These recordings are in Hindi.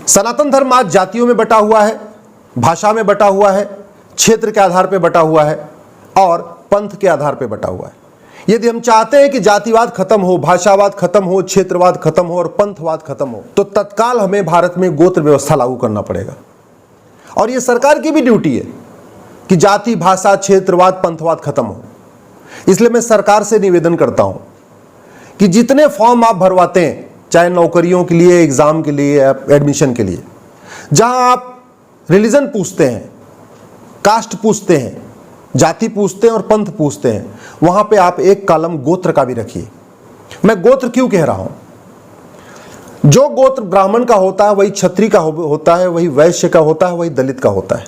सनातन धर्म आज जातियों में बटा हुआ है, भाषा में बटा हुआ है, क्षेत्र के आधार पर बटा हुआ है और पंथ के आधार पर बटा हुआ है। यदि हम चाहते हैं कि जातिवाद खत्म हो, भाषावाद खत्म हो, क्षेत्रवाद खत्म हो और पंथवाद खत्म हो, तो तत्काल हमें भारत में गोत्र व्यवस्था लागू करना पड़ेगा। और यह सरकार की भी ड्यूटी है कि जाति, भाषा, क्षेत्रवाद, पंथवाद खत्म हो। इसलिए मैं सरकार से निवेदन करता हूं कि जितने फॉर्म आप भरवाते हैं, चाहे नौकरियों के लिए, एग्जाम के लिए, एडमिशन के लिए, जहां आप रिलीजन पूछते हैं, कास्ट पूछते हैं, जाति पूछते हैं और पंथ पूछते हैं, वहां पे आप एक कॉलम गोत्र का भी रखिए। मैं गोत्र क्यों कह रहा हूं? जो गोत्र ब्राह्मण का होता है वही क्षत्रिय का होता है, वही वैश्य का होता है, वही दलित का होता है।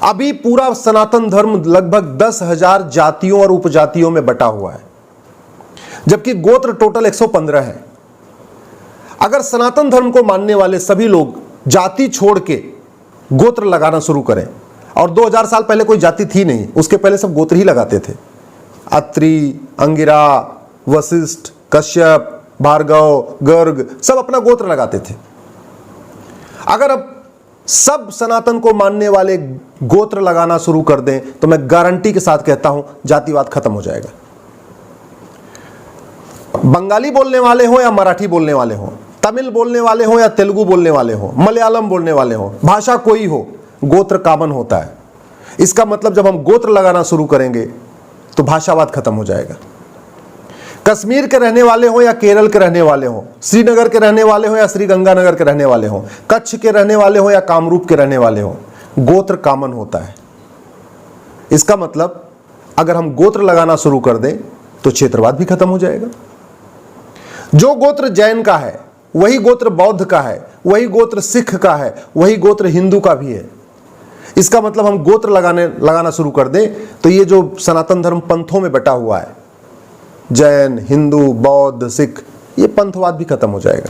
अभी पूरा सनातन धर्म लगभग 10,000 जातियों और उपजातियों में बटा हुआ है, जबकि गोत्र टोटल 115 है। अगर सनातन धर्म को मानने वाले सभी लोग जाति छोड़ के गोत्र लगाना शुरू करें, और 2000 साल पहले कोई जाति थी नहीं, उसके पहले सब गोत्र ही लगाते थे। अत्रि, अंगिरा, वशिष्ठ, कश्यप, भार्गव, गर्ग, सब अपना गोत्र लगाते थे। अगर अब सब सनातन को मानने वाले गोत्र लगाना शुरू कर दें तो मैं गारंटी के साथ कहता हूं जातिवाद खत्म हो जाएगा। बंगाली बोलने वाले हो या मराठी बोलने वाले हो, तमिल बोलने वाले हो या तेलुगु बोलने वाले हो, मलयालम बोलने वाले हो, भाषा कोई हो, गोत्र कॉमन होता है। इसका मतलब जब हम गोत्र लगाना शुरू करेंगे तो भाषावाद खत्म हो जाएगा। कश्मीर के रहने वाले हो या केरल के रहने वाले हो, श्रीनगर के रहने वाले हो या श्रीगंगानगर के रहने वाले हो, कच्छ के रहने वाले हो या कामरूप के रहने वाले हो, गोत्र कॉमन होता है। इसका मतलब अगर हम गोत्र लगाना शुरू कर दें तो क्षेत्रवाद भी खत्म हो जाएगा। जो गोत्र जैन का है वही गोत्र बौद्ध का है, वही गोत्र सिख का है, वही गोत्र हिंदू का भी है। इसका मतलब हम गोत्र लगाना शुरू कर दें तो ये जो सनातन धर्म पंथों में बटा हुआ है, जैन, हिंदू, बौद्ध, सिख, ये पंथवाद भी खत्म हो जाएगा।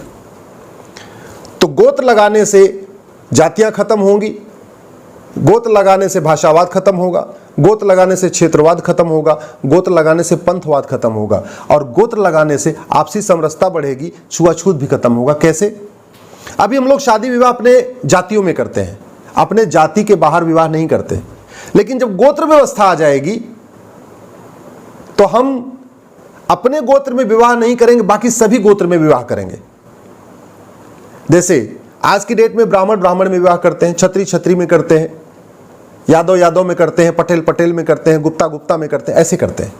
तो गोत्र लगाने से जातियां खत्म होंगी, गोत्र लगाने से भाषावाद खत्म होगा, गोत्र लगाने से क्षेत्रवाद खत्म होगा, गोत्र लगाने से पंथवाद खत्म होगा और गोत्र लगाने से आपसी समरसता बढ़ेगी, छुआछूत भी खत्म होगा। कैसे? अभी हम लोग शादी विवाह अपने जातियों में करते हैं, अपने जाति के बाहर विवाह नहीं करते, लेकिन जब गोत्र व्यवस्था आ जाएगी तो हम अपने गोत्र में विवाह नहीं करेंगे, बाकी सभी गोत्र में विवाह करेंगे। जैसे आज की डेट में ब्राह्मण ब्राह्मण में विवाह करते हैं, क्षत्रिय क्षत्रिय में करते हैं, यादव यादव में करते हैं, पटेल पटेल में करते हैं, गुप्ता गुप्ता में करते हैं, ऐसे करते हैं।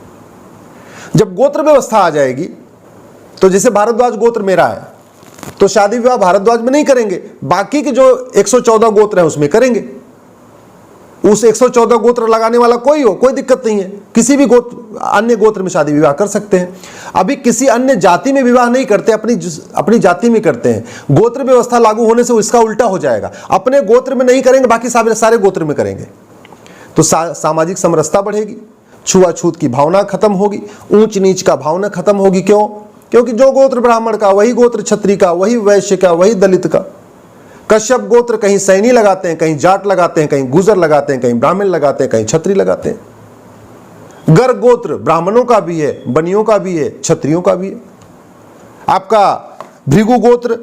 जब गोत्र व्यवस्था आ जाएगी तो जैसे भारद्वाज गोत्र मेरा है तो शादी विवाह भारद्वाज में नहीं करेंगे, बाकी के जो 114 गोत्र है उसमें करेंगे। उस 114 गोत्र लगाने वाला कोई हो, कोई दिक्कत नहीं है, किसी भी गोत्र, अन्य गोत्र में शादी विवाह कर सकते हैं। अभी किसी अन्य जाति में विवाह नहीं करते, अपनी जाति में करते हैं। गोत्र व्यवस्था लागू होने से इसका उल्टा हो जाएगा, अपने गोत्र में नहीं करेंगे, बाकी सारे गोत्र में करेंगे। तो सामाजिक समरसता बढ़ेगी, छुआछूत की भावना खत्म होगी, ऊंच नीच का भावना खत्म होगी। क्यों? क्योंकि जो गोत्र ब्राह्मण का वही गोत्र क्षत्रिय का, वही वैश्य का, वही दलित का। कश्यप गोत्र कहीं सैनी लगाते हैं, कहीं जाट लगाते हैं, कहीं गुजर लगाते हैं, कहीं ब्राह्मण लगाते हैं, कहीं क्षत्रिय लगाते हैं। गर्ग गोत्र ब्राह्मणों का भी है, बनियों का भी है, क्षत्रियों का भी है। आपका भृगु गोत्र,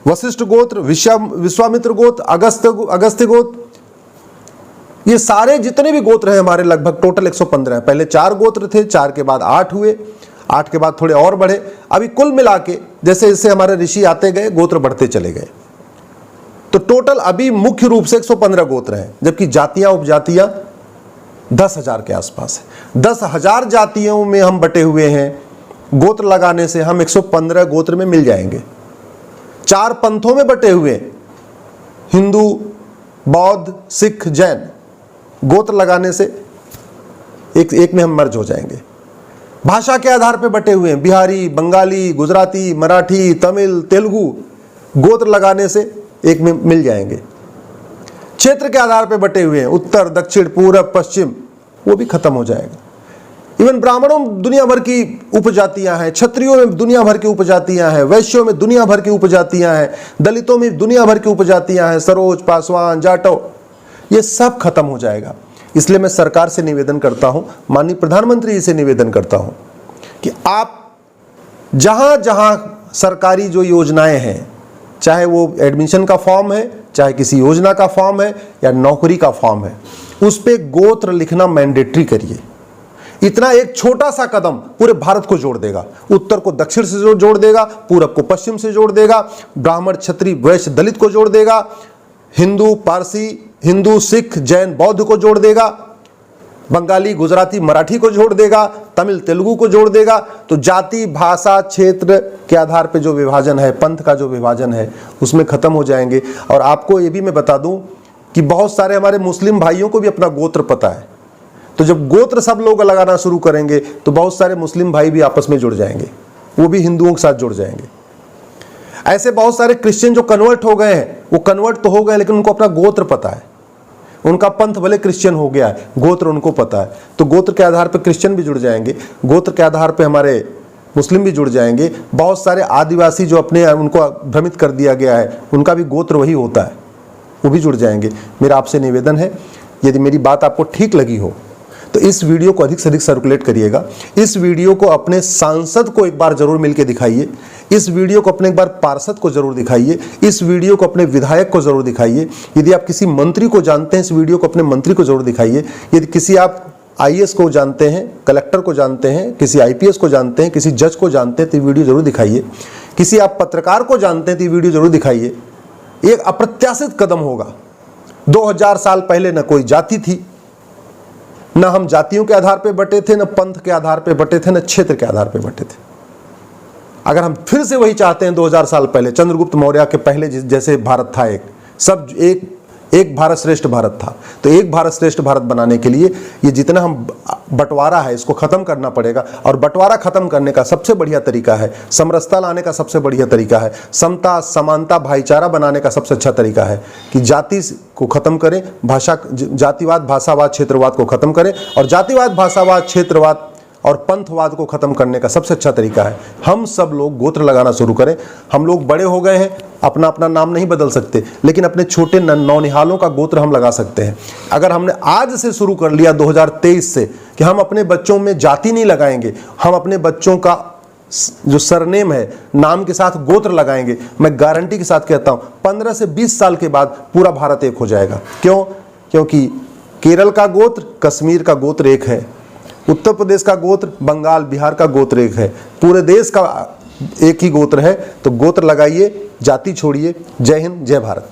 वशिष्ठ गोत्र, विश्वामित्र गोत्र, अगस्त्य गोत्र, ये सारे जितने भी गोत्र हैं हमारे लगभग टोटल 115 है। पहले 4 गोत्र थे, 4 के बाद 8 हुए, 8 के बाद थोड़े और बढ़े। अभी कुल मिला के जैसे जैसे हमारे ऋषि आते गए गोत्र बढ़ते चले गए, तो टोटल अभी मुख्य रूप से 115 गोत्र हैं, जबकि जातियां उपजातियां 10,000 के आसपास है। 10,000 जातियों में हम बटे हुए हैं। गोत्र लगाने से हम 115 गोत्र में मिल जाएंगे। 4 पंथों में बटे हुए, हिंदू, बौद्ध, सिख, जैन, गोत्र लगाने से एक में हम मर्ज हो जाएंगे। भाषा के आधार पर बटे हुए हैं, बिहारी, बंगाली, गुजराती, मराठी, तमिल, तेलुगु, गोत्र लगाने से एक में मिल जाएंगे। क्षेत्र के आधार पर बटे हुए हैं, उत्तर, दक्षिण, पूरब, पश्चिम, वो भी खत्म हो जाएगा। इवन ब्राह्मणों में दुनिया भर की उपजातियां हैं, क्षत्रियों में दुनिया भर की उपजातियां हैं, वैश्यों में दुनिया भर की उपजातियां हैं, दलितों में दुनिया भर की उपजातियां हैं, सरोज, पासवान, जाटव, ये सब खत्म हो जाएगा। इसलिए मैं सरकार से निवेदन करता हूं, माननीय प्रधानमंत्री जी से निवेदन करता हूं कि आप जहां जहां सरकारी जो योजनाएं हैं चाहे वो एडमिशन का फॉर्म है, चाहे किसी योजना का फॉर्म है या नौकरी का फॉर्म है, उस पे गोत्र लिखना मैंडेटरी करिए। इतना एक छोटा सा कदम पूरे भारत को जोड़ देगा, उत्तर को दक्षिण से जोड़ देगा, पूरब को पश्चिम से जोड़ देगा, ब्राह्मण क्षत्रिय वैश्य दलित को जोड़ देगा, हिंदू पारसी, हिंदू सिख जैन बौद्ध को जोड़ देगा, बंगाली गुजराती मराठी को जोड़ देगा, तमिल तेलुगु को जोड़ देगा। तो जाति भाषा क्षेत्र के आधार पे जो विभाजन है, पंथ का जो विभाजन है, उसमें खत्म हो जाएंगे। और आपको ये भी मैं बता दूं कि बहुत सारे हमारे मुस्लिम भाइयों को भी अपना गोत्र पता है। तो जब गोत्र सब लोग लगाना शुरू करेंगे तो बहुत सारे मुस्लिम भाई भी आपस में जुड़ जाएंगे, वो भी हिंदुओं के साथ जुड़ जाएंगे। ऐसे बहुत सारे क्रिश्चियन जो कन्वर्ट हो गए हैं, वो कन्वर्ट तो हो गए लेकिन उनको अपना गोत्र पता है, उनका पंथ भले क्रिश्चियन हो गया है, गोत्र उनको पता है। तो गोत्र के आधार पर क्रिश्चियन भी जुड़ जाएंगे, गोत्र के आधार पर हमारे मुस्लिम भी जुड़ जाएंगे। बहुत सारे आदिवासी जो अपने उनको भ्रमित कर दिया गया है, उनका भी गोत्र वही होता है, वो भी जुड़ जाएंगे। मेरा आपसे निवेदन है, यदि मेरी बात आपको ठीक लगी हो तो इस वीडियो को अधिक से अधिक सर्कुलेट करिएगा। इस वीडियो को अपने सांसद को एक बार जरूर मिलकर दिखाइए, इस वीडियो को अपने एक बार पार्षद को जरूर दिखाइए, इस वीडियो को अपने विधायक को जरूर दिखाइए। यदि आप किसी मंत्री को जानते हैं, इस वीडियो को अपने मंत्री को जरूर दिखाइए। यदि किसी आप IAS को जानते हैं, कलेक्टर को जानते हैं, किसी IPS को जानते हैं, किसी जज को जानते हैं तो ये वीडियो जरूर दिखाइए। किसी आप पत्रकार को जानते हैं तो ये वीडियो जरूर दिखाइए। एक अप्रत्याशित कदम होगा। 2000 साल पहले न कोई जाति थी, न हम जातियों के आधार पे बटे थे, न पंथ के आधार पे बटे थे, न क्षेत्र के आधार पे बटे थे। अगर हम फिर से वही चाहते हैं 2000 साल पहले, चंद्रगुप्त मौर्य के पहले जैसे भारत था, एक भारत श्रेष्ठ भारत था, तो एक भारत श्रेष्ठ भारत बनाने के लिए ये जितना हम बंटवारा है इसको खत्म करना पड़ेगा। और बंटवारा खत्म करने का सबसे बढ़िया तरीका है, समरसता लाने का सबसे बढ़िया तरीका है, समता समानता भाईचारा बनाने का सबसे अच्छा तरीका है कि जाति को खत्म करें, जातिवाद भाषावाद क्षेत्रवाद को खत्म करें, और जातिवाद भाषावाद क्षेत्रवाद और पंथवाद को खत्म करने का सबसे अच्छा तरीका है हम सब लोग गोत्र लगाना शुरू करें। हम लोग बड़े हो गए हैं, अपना अपना नाम नहीं बदल सकते, लेकिन अपने छोटे नौनिहालों का गोत्र हम लगा सकते हैं। अगर हमने आज से शुरू कर लिया 2023 से कि हम अपने बच्चों में जाति नहीं लगाएंगे, हम अपने बच्चों का जो सरनेम है नाम के साथ गोत्र लगाएंगे, मैं गारंटी के साथ कहता हूं 15 से 20 साल के बाद पूरा भारत एक हो जाएगा। क्यों? क्योंकि केरल का गोत्र, कश्मीर का गोत्र एक है, उत्तर प्रदेश का गोत्र, बंगाल बिहार का गोत्र एक है, पूरे देश का एक ही गोत्र है। तो गोत्र लगाइए, जाति छोड़िए। जय हिंद, जय भारत।